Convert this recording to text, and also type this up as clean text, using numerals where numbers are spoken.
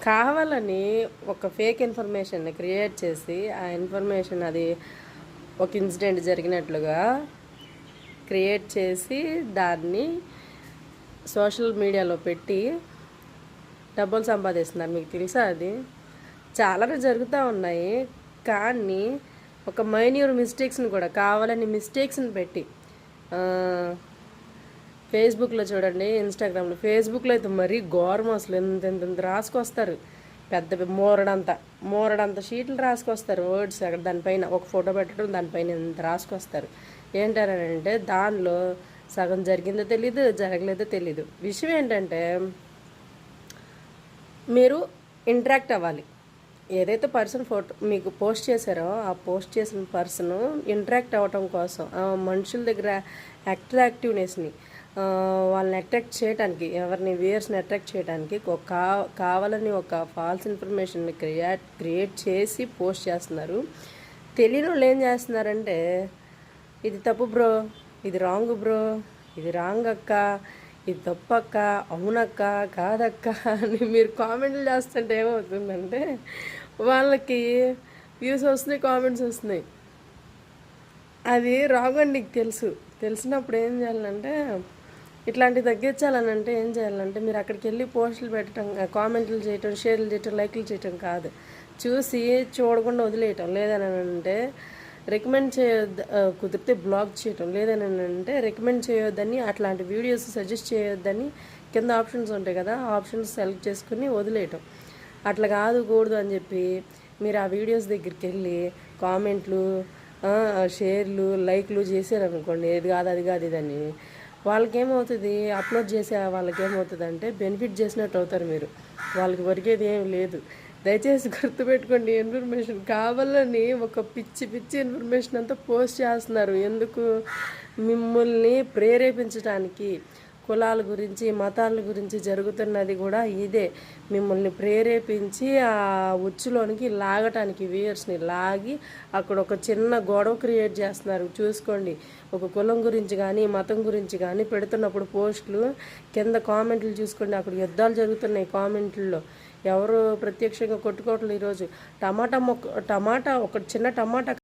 కావాలని ఒక ఫేక్ ఇన్ఫర్మేషన్ని క్రియేట్ చేసి ఆ ఇన్ఫర్మేషన్ అది ఒక ఇన్సిడెంట్ జరిగినట్లుగా క్రియేట్ చేసి దాన్ని సోషల్ మీడియాలో పెట్టి డబ్బులు సంపాదిస్తున్నారు. మీకు తెలుసా? అది చాలా జరుగుతూ ఉన్నాయి. కానీ ఒక మైన్యూర్ మిస్టేక్స్ని కూడా కావాలని మిస్టేక్స్ని పెట్టి ఫేస్బుక్లో చూడండి, ఇన్స్టాగ్రామ్లో, ఫేస్బుక్లో అయితే మరీ ఘోరం. అసలు ఎంత రాసుకొస్తారు, పెద్ద మోరడంత షీట్లు రాసుకొస్తారు వర్డ్స్. అక్కడ దానిపైన ఒక ఫోటో పెట్టడం, దానిపైన ఎంత రాసుకొస్తారు. ఏంటంటే దానిలో సగం జరిగిందో తెలీదు, జరగలేదో తెలీదు. విషయం ఏంటంటే మీరు ఇంటరాక్ట్ అవ్వాలి. ఏదైతే పర్సన్ ఫోటో మీకు పోస్ట్ చేశారో ఆ పోస్ట్ చేసిన పర్సన్ ఇంటరాక్ట్ అవ్వటం కోసం మనుషుల దగ్గర అట్రాక్టివ్నెస్ని వాళ్ళని అట్రాక్ట్ చేయడానికి, ఎవరిని వ్యూయర్స్ని అట్రాక్ట్ చేయడానికి కావాలని ఒక ఫాల్స్ ఇన్ఫర్మేషన్ని క్రియేట్ చేసి పోస్ట్ చేస్తున్నారు. తెలియని వాళ్ళు ఏం చేస్తున్నారంటే, ఇది తప్పు బ్రో, ఇది రాంగ్ బ్రో, ఇది రాంగ్ అక్క, ఇది తప్పక్క, అవునక్క, కాదక్క అని మీరు కామెంట్లు చేస్తుంటే ఏమవుతుందంటే వాళ్ళకి వ్యూస్ వస్తున్నాయి, కామెంట్స్ వస్తున్నాయి. అది రాంగ్ అని నీకు తెలిసినప్పుడు ఏం చేయాలంటే, ఇట్లాంటివి తగ్గించాలనంటే ఏం చేయాలంటే, మీరు అక్కడికి వెళ్ళి పోస్టులు పెట్టడం, కామెంట్లు చేయటం, షేర్లు చేయటం, లైక్లు చేయటం కాదు, చూసి చూడకుండా వదిలేయటం. లేదని అంటే రికమెండ్ చేయొద్దు, కుదిరితే బ్లాక్ చేయటం. లేదని అంటే రికమెండ్ చేయొద్దని, అట్లాంటి వీడియోస్ సజెస్ట్ చేయొద్దని కింద ఆప్షన్స్ ఉంటాయి కదా, ఆ ఆప్షన్స్ సెలెక్ట్ చేసుకుని వదిలేయటం. అట్లా కూడదు అని చెప్పి మీరు ఆ వీడియోస్ దగ్గరికి వెళ్ళి కామెంట్లు, షేర్లు, లైక్లు చేశారనుకోండి, ఇది కాదు అది కాదు ఇదని, వాళ్ళకేమవుతుంది, అప్లోడ్ చేసే వాళ్ళకేమవుతుంది అంటే బెనిఫిట్ చేసినట్టు అవుతారు మీరు. వాళ్ళకి ఒరిగేది ఏం లేదు. దయచేసి గుర్తుపెట్టుకోండి, ఇన్ఫర్మేషన్ కావాలని ఒక పిచ్చి ఇన్ఫర్మేషన్ అంతా పోస్ట్ చేస్తున్నారు. ఎందుకు? మిమ్మల్ని ప్రేరేపించడానికి. కులాల గురించి, మతాల గురించి జరుగుతున్నది కూడా ఇదే. మిమ్మల్ని ప్రేరేపించి ఆ ఉచ్చులోనికి లాగటానికి, వ్యూయర్స్ని లాగి అక్కడ ఒక చిన్న గొడవ క్రియేట్ చేస్తున్నారు. చూసుకోండి, ఒక కులం గురించి కానీ మతం గురించి కానీ పెడుతున్నప్పుడు పోస్టులు కింద కామెంట్లు చూసుకోండి, అక్కడ యుద్ధాలు జరుగుతున్నాయి కామెంట్లలో. ఎవరు ప్రత్యక్షంగా కొట్టుకోవట్లేదు. ఈరోజు టమాటా ఒక చిన్న టమాటా